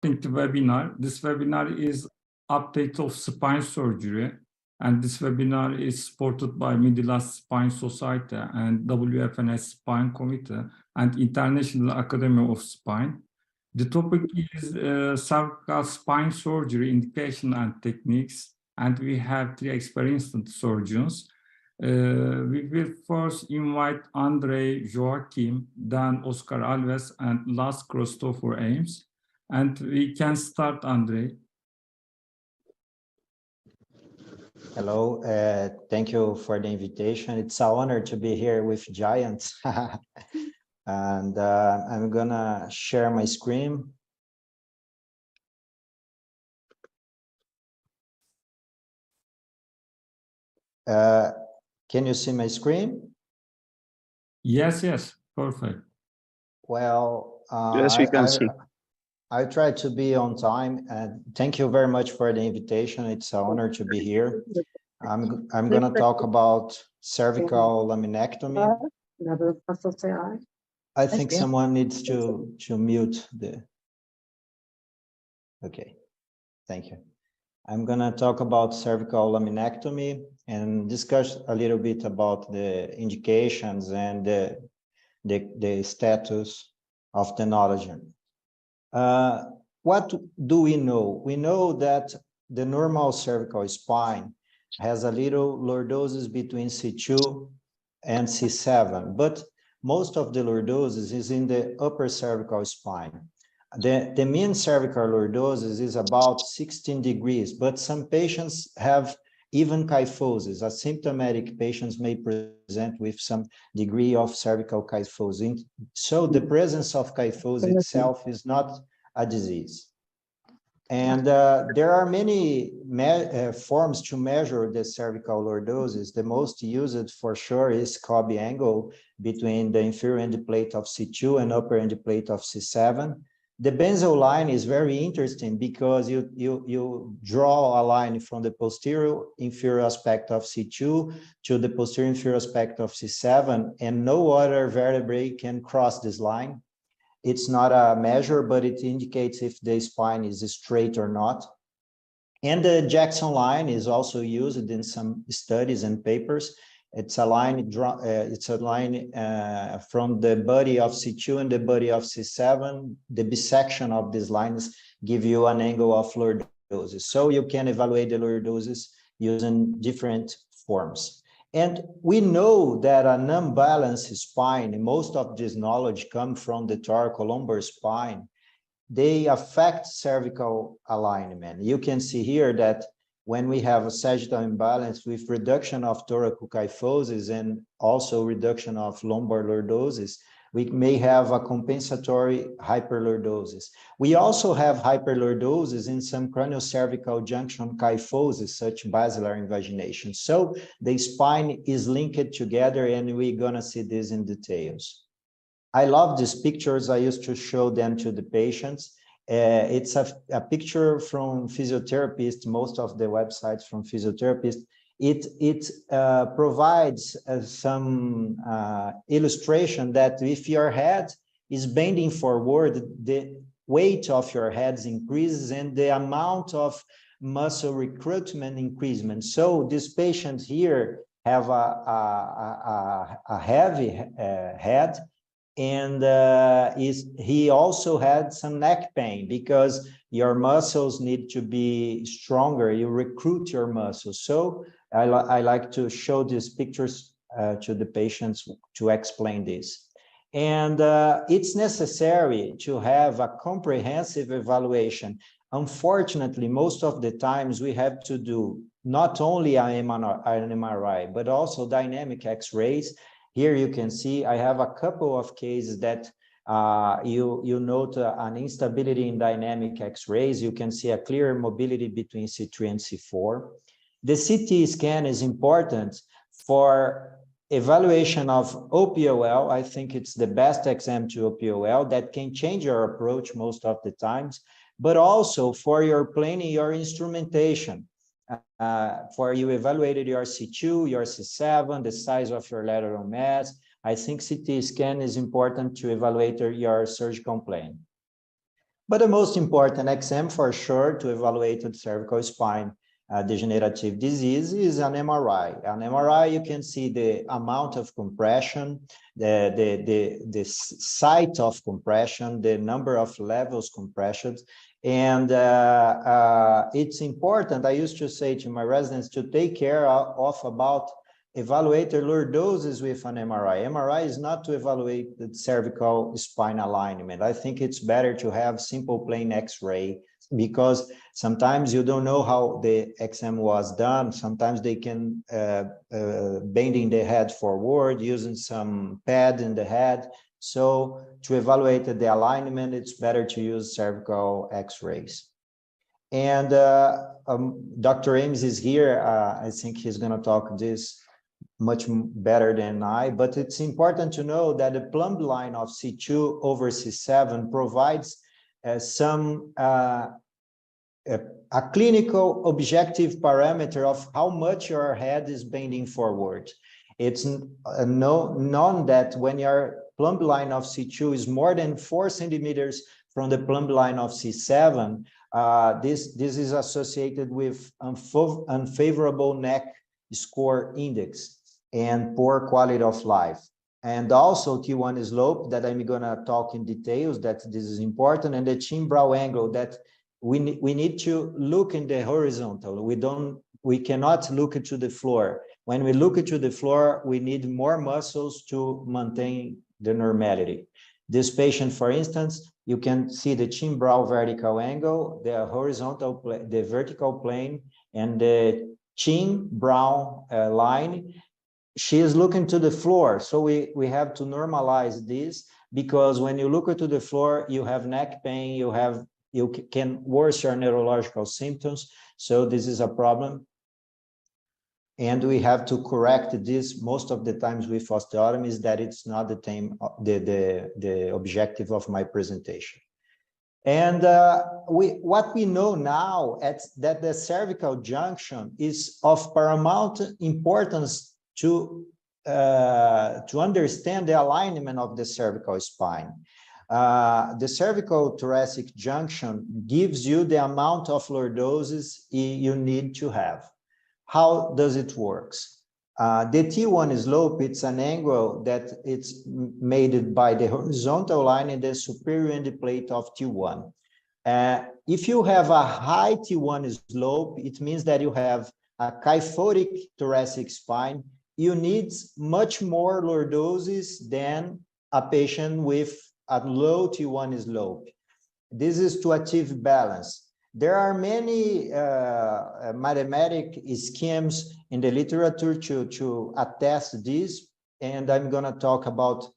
The webinar. This webinar is update of spine surgery, and this webinar is supported by Middle East Spine Society and WFNS Spine Committee and International Academy of Spine. The topic is cervical spine surgery indication and techniques, and we have 3 experienced surgeons. We will first invite Andrei Joaquim, then Oscar Alves, and last Christopher Ames. And we can start, Andrei. Hello, thank you for the invitation. It's an honor to be here with giants. And I'm gonna share my screen. Can you see my screen? Yes, perfect. Well, yes, we can see. I try to be on time, and thank you very much for the invitation. It's an honor to be here. I'm going to talk about cervical laminectomy. I think someone needs to mute the. Okay, thank you. I'm going to talk about cervical laminectomy and discuss a little bit about the indications and the status of the knowledge. What do we know? We know that the normal cervical spine has a little lordosis between C2 and C7, but most of the lordosis is in the upper cervical spine. The mean cervical lordosis is about 16 degrees, but some patients have even kyphosis. Asymptomatic patients may present with some degree of cervical kyphosis. So the presence of kyphosis itself is not a disease. And there are many forms to measure the cervical lordosis. The most used for sure is Cobb angle between the inferior end plate of C2 and upper end plate of C7. The benzo line is very interesting because you draw a line from the posterior inferior aspect of C2 to the posterior inferior aspect of C7, and no other vertebrae can cross this line. It's not a measure, but it indicates if the spine is straight or not. And the Jackson line is also used in some studies and papers. It's a line from the body of C2 and the body of C7. The bisection of these lines give you an angle of lordosis. So you can evaluate the lordosis using different forms. And we know that an unbalanced spine, most of this knowledge comes from the thoracolumbar spine, they affect cervical alignment. You can see here that when we have a sagittal imbalance with reduction of thoracokyphosis and also reduction of lumbar lordosis, we may have a compensatory hyperlordosis. We also have hyperlordosis in some craniocervical junction kyphosis, such basilar invagination. So the spine is linked together, and we're gonna see this in details. I love these pictures. I used to show them to the patients. It's a picture from physiotherapists, most of the websites from physiotherapists. It provides some illustration that if your head is bending forward, the weight of your head increases and the amount of muscle recruitment increases. So this patient here have a heavy head, and he also had some neck pain because your muscles need to be stronger. You recruit your muscles. So I like to show these pictures to the patients to explain this. And it's necessary to have a comprehensive evaluation. Unfortunately, most of the times we have to do not only an MRI, but also dynamic X-rays. Here you can see I have a couple of cases that you note an instability in dynamic X-rays. You can see a clear mobility between C3 and C4. The CT scan is important for evaluation of OPOL. I think it's the best exam to OPOL that can change your approach most of the times, but also for your planning, your instrumentation. For you evaluated your C2, your C7, the size of your lateral mass. I think CT scan is important to evaluate your surgical plan. But the most important exam for sure to evaluate the cervical spine degenerative disease is an MRI. An MRI, you can see the amount of compression, the site of compression, the number of levels compressions. And it's important, I used to say to my residents, to take care of about evaluate the lordosis with an MRI. MRI is not to evaluate the cervical spine alignment. I think it's better to have simple plain X-ray, because sometimes you don't know how the exam was done. Sometimes they can bending the head forward, using some pad in the head. So to evaluate the alignment, it's better to use cervical X-rays. And Dr. Ames is here. I think he's going to talk this much better than I, but it's important to know that the plumb line of C2 over C7 provides some a clinical objective parameter of how much your head is bending forward. It's known that when your plumb line of C2 is more than 4 centimeters from the plumb line of C7, this is associated with unfavorable neck score index and poor quality of life. And also T1 slope that I'm going to talk in details, that this is important, and the chin brow angle that we need to look in the horizontal. We cannot look into the floor. When we look into the floor, we need more muscles to maintain the normality. This patient, for instance, you can see the chin brow vertical angle, the horizontal, the vertical plane, and the chin brow line. She is looking to the floor. So we have to normalize this, because when you look to the floor, you have neck pain, you can worsen your neurological symptoms. So this is a problem. And we have to correct this most of the times with osteotomies, that it's not the objective of my presentation. And what we know now is that the cervical junction is of paramount importance to understand the alignment of the cervical spine. The cervical thoracic junction gives you the amount of lordosis you need to have. How does it work? The T1 slope, it's an angle that it's made by the horizontal line in the superior end plate of T1. If you have a high T1 slope, it means that you have a kyphotic thoracic spine. You need much more lordosis than a patient with a low T1 slope. This is to achieve balance. There are many mathematic schemes in the literature to attest this, and I'm going to talk about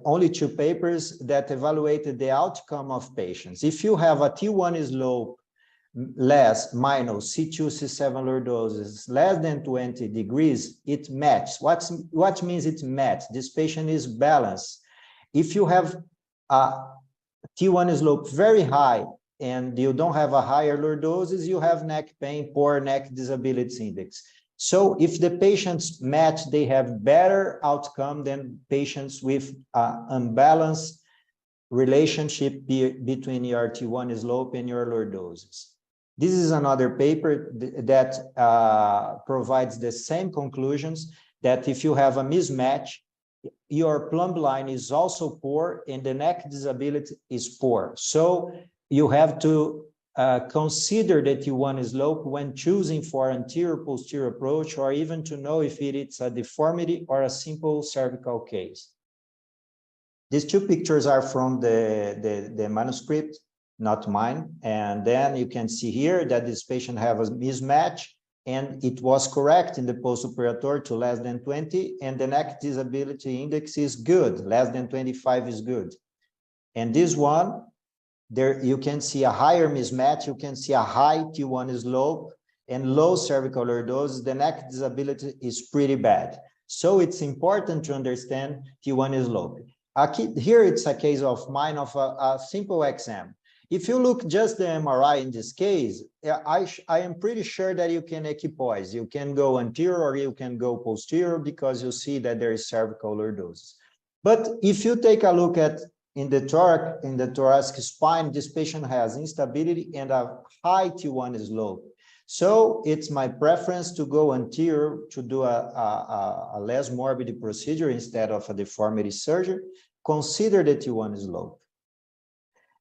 only 2 papers that evaluated the outcome of patients. If you have a T1 slope minus C2, C7 lordosis less than 20 degrees, it matches. What means it matches? This patient is balanced. If you have a T1 slope very high and you don't have a higher lordosis, you have neck pain, poor neck disability index. So if the patients match, they have better outcome than patients with unbalanced relationship between your T1 slope and your lordosis. This is another paper that provides the same conclusions, that if you have a mismatch, your plumb line is also poor and the neck disability is poor. So you have to consider the T1 slope when choosing for anterior-posterior approach, or even to know if it's a deformity or a simple cervical case. These 2 pictures are from the manuscript, not mine. And then you can see here that this patient have a mismatch, and it was correct in the post-operator to less than 20, and the neck disability index is good, less than 25 is good. And this one, there you can see a higher mismatch, you can see a high T1 slope and low cervical lordosis. The neck disability is pretty bad. So it's important to understand T1 slope. Here it's a case of mine of a simple exam. If you look just the MRI in this case, I am pretty sure that you can equipoise. You can go anterior or you can go posterior, because you see that there is cervical lordosis. But if you take a look at in the thoracic spine, this patient has instability and a high T1 slope. So it's my preference to go anterior to do a less morbid procedure instead of a deformity surgery. Consider the T1 slope.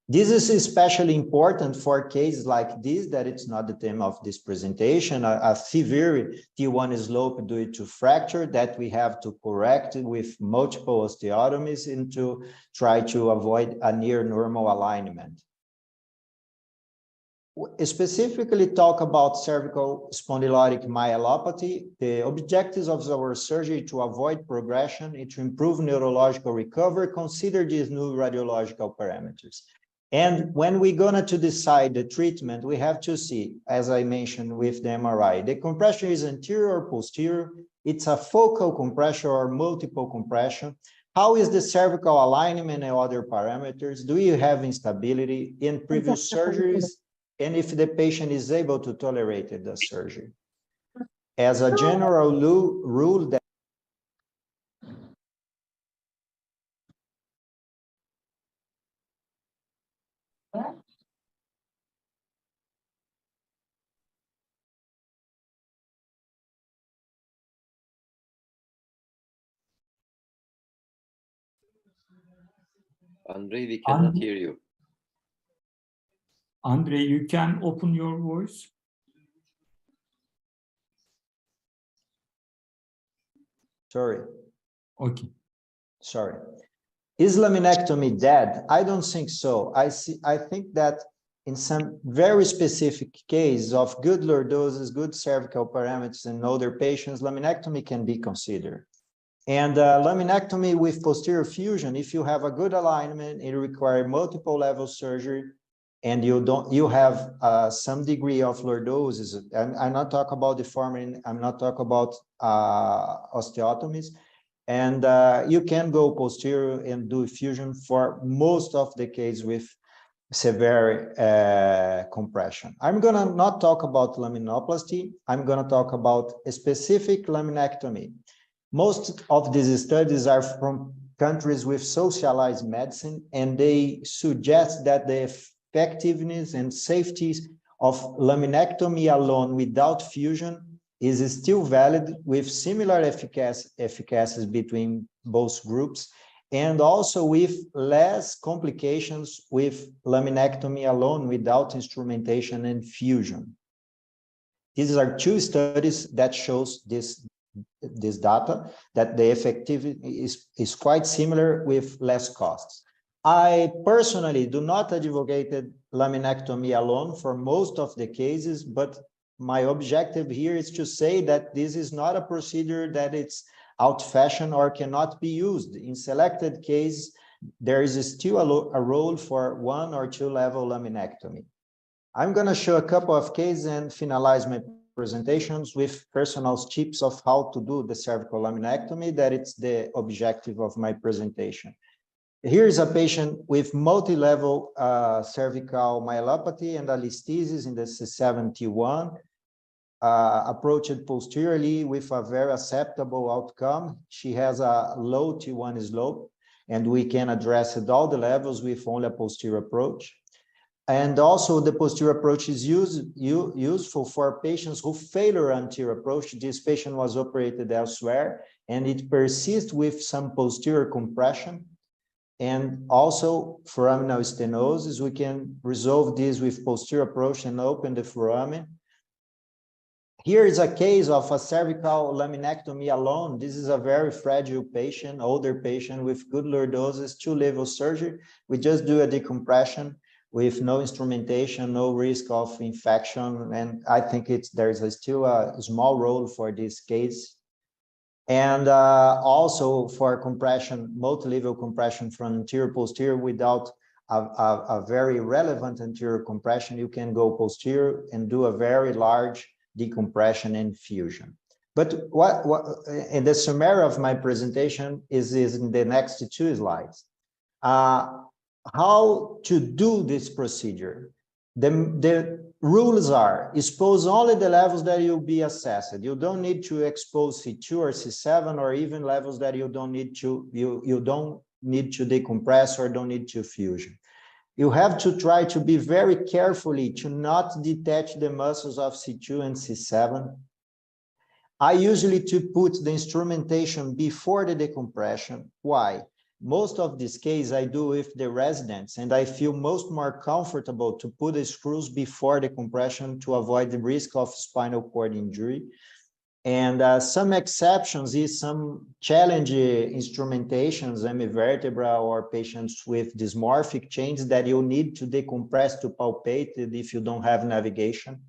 This is especially important for cases like this, that it's not the theme of this presentation, a severe T1 slope due to fracture that we have to correct with multiple osteotomies and to try to avoid a near normal alignment. Specifically talk about cervical spondylotic myelopathy. The objectives of our surgery to avoid progression and to improve neurological recovery, consider these new radiological parameters. And when we're going to decide the treatment, we have to see, as I mentioned with the MRI, the compression is anterior or posterior, it's a focal compression or multiple compression. How is the cervical alignment and other parameters? Do you have instability in previous surgeries? And if the patient is able to tolerate the surgery. As a general rule that Andrei, we cannot hear you. Andrei, you can open your voice. Sorry. Okay. Sorry. Is laminectomy dead? I don't think so. I think that in some very specific case of good lordosis, good cervical parameters in older patients, laminectomy can be considered. And laminectomy with posterior fusion, if you have a good alignment, it requires multiple level surgery, and you have some degree of lordosis. I'm not talking about deformity, I'm not talking about osteotomies. And you can go posterior and do fusion for most of the case with severe compression. I'm going to not talk about laminoplasty. I'm going to talk about a specific laminectomy. Most of these studies are from countries with socialized medicine, and they suggest that the effectiveness and safety of laminectomy alone without fusion is still valid with similar efficacies between both groups, and also with less complications with laminectomy alone without instrumentation and fusion. These are two studies that shows this data, that the effectivity is quite similar with less costs. I personally do not advocate laminectomy alone for most of the cases, but my objective here is to say that this is not a procedure that it's out-fashioned or cannot be used. In selected cases, there is still a role for 1 or 2 level laminectomy. I'm going to show a couple of cases and finalize my presentations with personal tips of how to do the cervical laminectomy. That it's the objective of my presentation. Here's a patient with multi-level cervical myelopathy and alisthesis in the C7-T1, approached posteriorly with a very acceptable outcome. She has a low T1 slope, and we can address at all the levels with only a posterior approach. And also the posterior approach is useful for patients who fail anterior approach. This patient was operated elsewhere, and it persists with some posterior compression. And also foraminal stenosis, we can resolve this with posterior approach and open the foramen. Here is a case of a cervical laminectomy alone. This is a very fragile patient, older patient with good lordosis, 2-level surgery. We just do a decompression with no instrumentation, no risk of infection. And I think there's still a small role for this case. And also for compression, multi-level compression from anterior posterior without a very relevant anterior compression, you can go posterior and do a very large decompression and fusion. But what in the summary of my presentation is in the next 2 slides. How to do this procedure. The rules are expose only the levels that you'll be assessed. You don't need to expose C2 or C7 or even levels that you don't need to, you don't need to decompress or don't need to fusion. You have to try to be very carefully to not detach the muscles of C2 and C7. I usually to put the instrumentation before the decompression. Why? Most of these cases I do with the residents, and I feel more comfortable to put the screws before the compression to avoid the risk of spinal cord injury. And some exceptions is some challenge instrumentations, hemivertebra or patients with dysmorphic changes that you need to decompress to palpate it if you don't have navigation.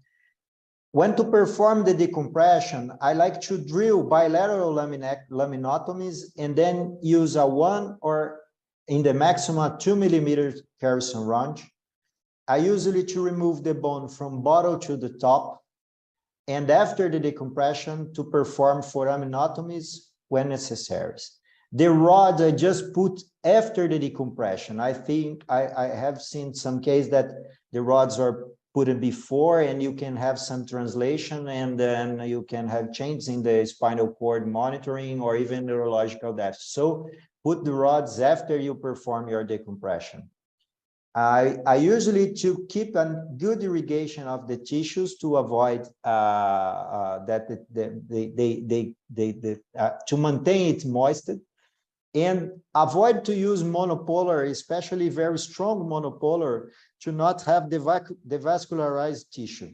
When to perform the decompression, I like to drill bilateral laminotomies and then use a 1 or in the maximum 2 millimeters Harrison wrench. I usually to remove the bone from bottom to the top, and after the decompression to perform foraminotomies when necessary. The rod I just put after the decompression. I think I have seen some cases that the rods are put in before and you can have some translation and then you can have changes in the spinal cord monitoring or even neurological depth. So put the rods after you perform your decompression. I usually to keep a good irrigation of the tissues to avoid to maintain it moisted, and avoid to use monopolar, especially very strong monopolar, to not have the vascularized tissue.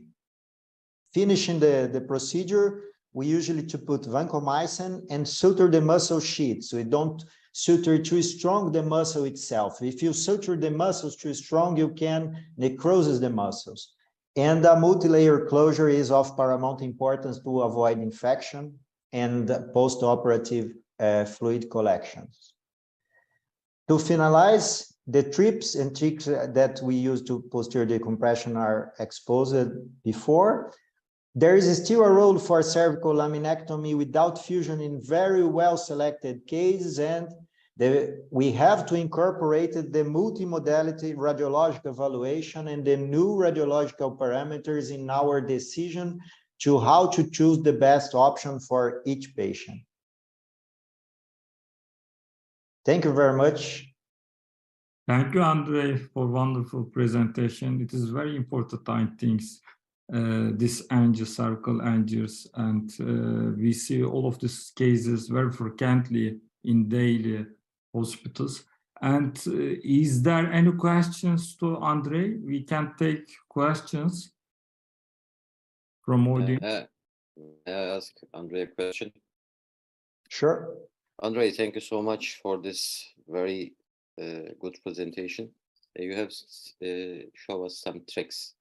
Finishing the procedure, we usually to put vancomycin and suture the muscle sheet, so we don't suture too strong the muscle itself. If you suture the muscles too strong, you can necrosis the muscles. And a multi-layer closure is of paramount importance to avoid infection and post-operative fluid collections. To finalize, the trips and tricks that we use to posterior decompression are exposed before. There is still a role for cervical laminectomy without fusion in very well selected cases, and we have to incorporate the multimodality radiological evaluation and the new radiological parameters in our decision to how to choose the best option for each patient. Thank you very much. Thank you, Andrei, for wonderful presentation. It is very important, I think, this angio, cervical angios, and we see all of these cases very frequently in daily hospitals. And is there any questions to Andrei? We can take questions from audience. May I ask Andrei a question? Sure. Andrei, thank you so much for this very good presentation. You have shown us some tricks,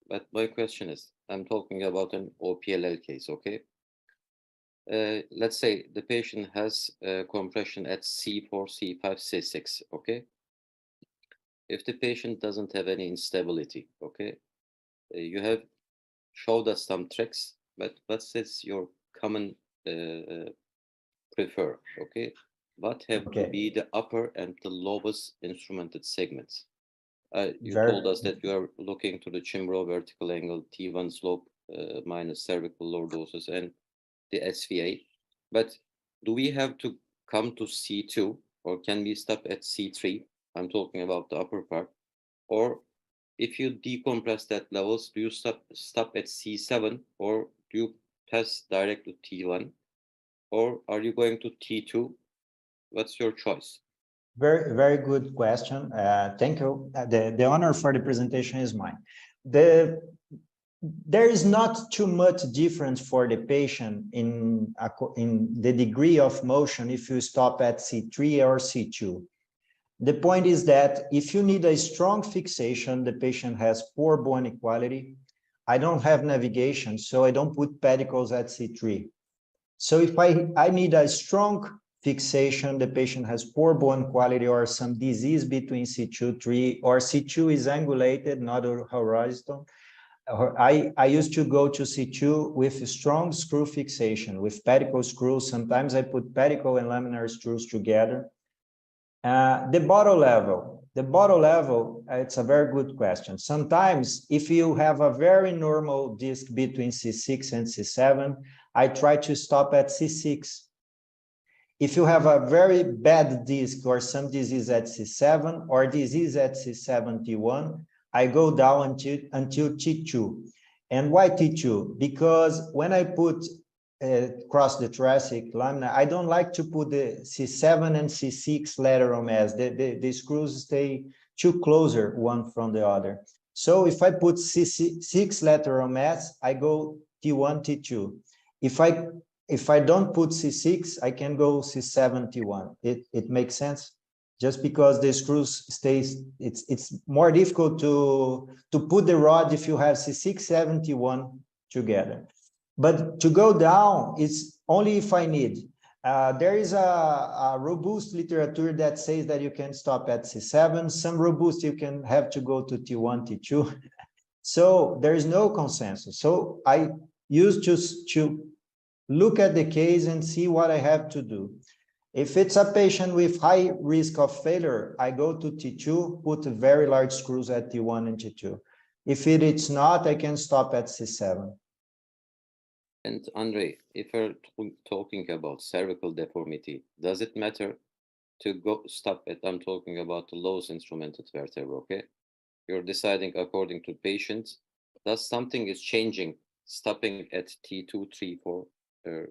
but my question is, I'm talking about an OPLL case, okay? Let's say the patient has compression at C4, C5, C6, okay? If the patient doesn't have any instability, okay? You have showed us some tricks, but what's your common prefer, okay? What have to be the upper and the lowest instrumented segments? You told us that you are looking to the Chimbro vertical angle, T1 slope minus cervical lordosis and the SVA. But do we have to come to C2 or can we stop at C3? I'm talking about the upper part. Or if you decompress that levels, do you stop at C7 or do you pass direct to T1? Or are you going to T2? What's your choice? Very, very good question. Thank you. The honor for the presentation is mine. There is not too much difference for the patient in the degree of motion if you stop at C3 or C2. The point is that if you need a strong fixation, the patient has poor bone equality. I don't have navigation, so I don't put pedicles at C3. So if I need a strong fixation, the patient has poor bone quality or some disease between C2, 3, or C2 is angulated, not horizontal. I used to go to C2 with strong screw fixation, with pedicle screws. Sometimes I put pedicle and laminar screws together. The bottom level, it's a very good question. Sometimes if you have a very normal disc between C6 and C7, I try to stop at C6. If you have a very bad disc or some disease at C7 or disease at C7 T1, I go down until T2. And why T2? Because when I put across the thoracic lamina, I don't like to put the C7 and C6 lateral mass. The screws stay too closer one from the other. So if I put C6 lateral mass, I go T1, T2. If I don't put C6, I can go C7, T1. It makes sense? Just because the screws stays, it's more difficult to put the rod if you have C6, 7, T1 together. But to go down, it's only if I need. There is a robust literature that says that you can stop at C7. Some robust, you can have to go to T1, T2. So there is no consensus. So I used to look at the case and see what I have to do. If it's a patient with high risk of failure, I go to T2, put very large screws at T1 and T2. If it's not, I can stop at C7. And Andrei, if we're talking about cervical deformity, does it matter to go stop at, I'm talking about the lowest instrumented vertebra, okay? You're deciding according to patients. Does something is changing, stopping at T2, 3, 4?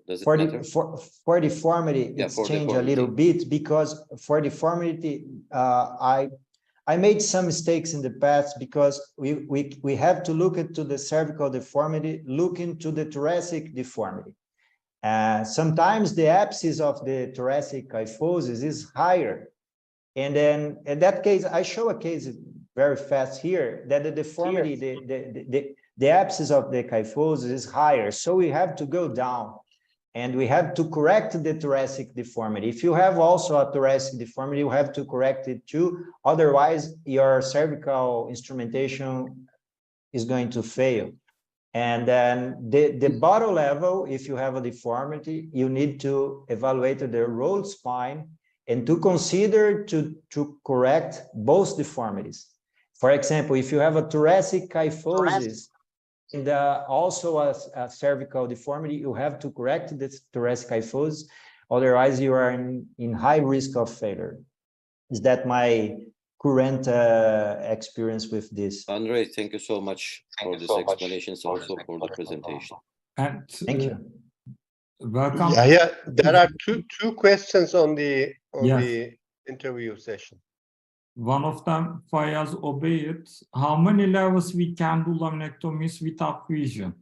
Does it matter? For deformity, it's changed a little bit because for deformity, I made some mistakes in the past because we have to look into the cervical deformity, look into the thoracic deformity. Sometimes the apsis of the thoracic kyphosis is higher. And then in that case, I show a case very fast here that the deformity, the apsis of the kyphosis is higher. So we have to go down. And we have to correct the thoracic deformity. If you have also a thoracic deformity, you have to correct it too. Otherwise, your cervical instrumentation is going to fail. And then the bottom level, if you have a deformity, you need to evaluate the rolled spine and to consider to correct both deformities. For example, if you have a thoracic kyphosis, and also a cervical deformity, you have to correct the thoracic kyphosis, otherwise you are in high risk of failure. Is that my current experience with this? Andrei, thank you so much for this explanation, also for the presentation. And thank you. Welcome. Yeah. There are two questions on the interview session. One of them, Fayaz Obeid, how many levels we can do laminectomies without fusion?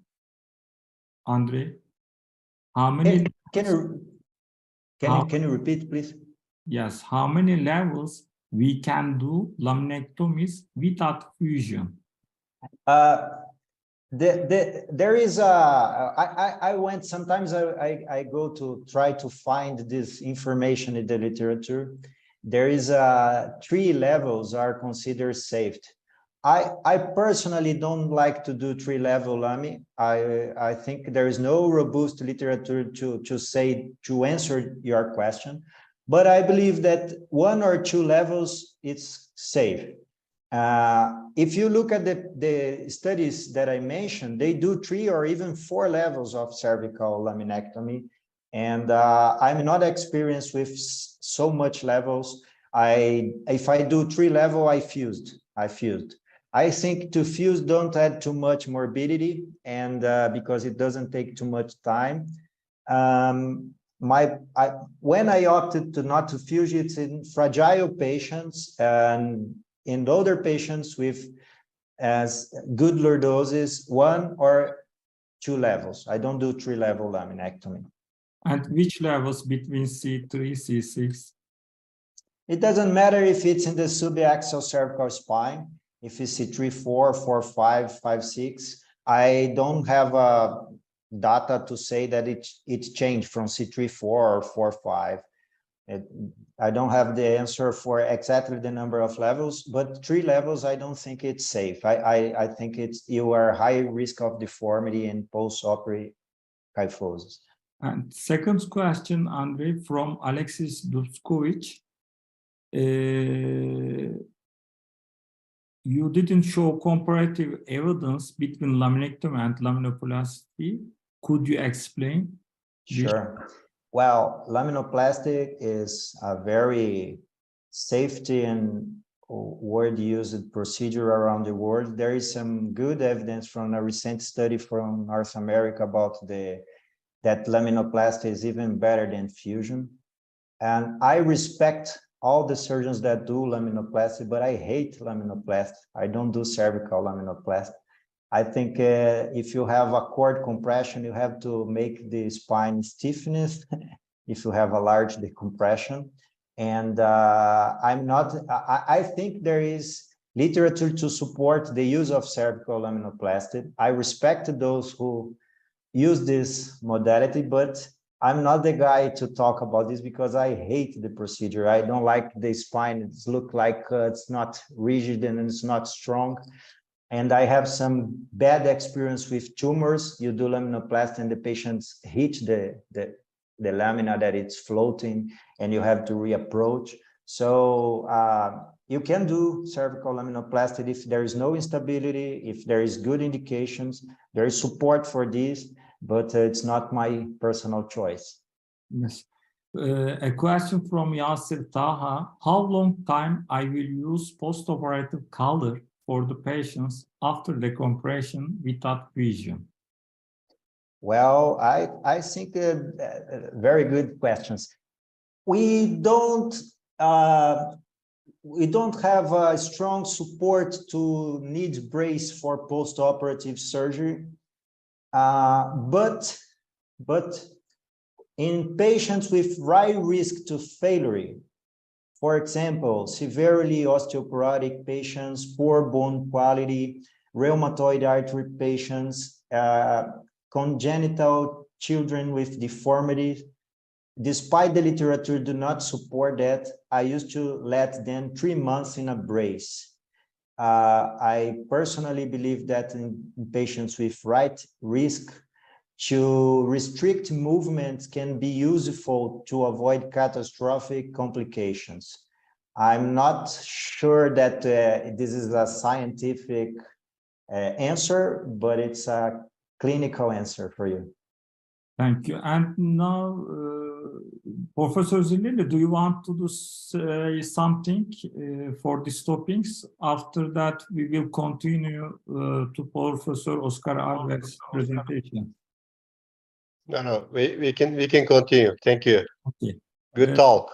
Andrei, how many? Can you repeat, please? Yes, how many levels we can do laminectomies without fusion? There is I went, sometimes I go to try to find this information in the literature. There is 3 levels are considered safe. I personally don't like to do 3-level LAMI. I think there is no robust literature to answer your question, but I believe that 1 or 2 levels it's safe. If you look at the studies that I mentioned, they do 3 or even 4 levels of cervical laminectomy. And I'm not experienced with so much levels. If I do 3-level, I fused. I think to fuse don't add too much morbidity, and because it doesn't take too much time. When I opted not to fuse, it's in fragile patients and in older patients with as good lordosis, 1 or 2 levels. I don't do 3-level laminectomy. And which levels between C3, C6? It doesn't matter if it's in the subaxial cervical spine, if it's C3, 4, 4, 5, 5, 6. I don't have data to say that it's changed from C3, 4 or 4, 5. I don't have the answer for exactly the number of levels, but 3 levels, I don't think it's safe. I think you are high risk of deformity and post-operative kyphosis. And second question, Andrei, from Alexis Duskovic. You didn't show comparative evidence between laminectomy and laminoplasty. Could you explain? Sure. Well, laminoplasty is a very safety and word used procedure around the world. There is some good evidence from a recent study from North America about that laminoplasty is even better than fusion. And I respect all the surgeons that do laminoplasty, but I hate laminoplasty. I don't do cervical laminoplasty. I think if you have a cord compression, you have to make the spine stiffness if you have a large decompression. And I think there is literature to support the use of cervical laminoplasty. I respect those who use this modality, but I'm not the guy to talk about this because I hate the procedure. I don't like the spine. It looks like it's not rigid and it's not strong. And I have some bad experience with tumors. You do laminoplasty and the patients hit the lamina that it's floating and you have to reapproach. So you can do cervical laminoplasty if there is no instability, if there is good indications, there is support for this, but it's not my personal choice. Yes. A question from Yasir Taha. How long time I will use postoperative color for the patients after decompression without vision? Well, I think very good questions. We don't have a strong support to need brace for postoperative surgery, but in patients with high risk to failure, for example, severely osteoporotic patients, poor bone quality, rheumatoid arthritis patients, congenital children with deformities, despite the literature do not support that, I used to let them 3 months in a brace. I personally believe that in patients with right risk, to restrict movements can be useful to avoid catastrophic complications. I'm not sure that this is a scientific answer, but it's a clinical answer for you. Thank you. And now, Professor Zilili, do you want to say something for these topics? After that, we will continue to Professor Oscar Alves' presentation. No, we can continue. Thank you. Okay. Good talk.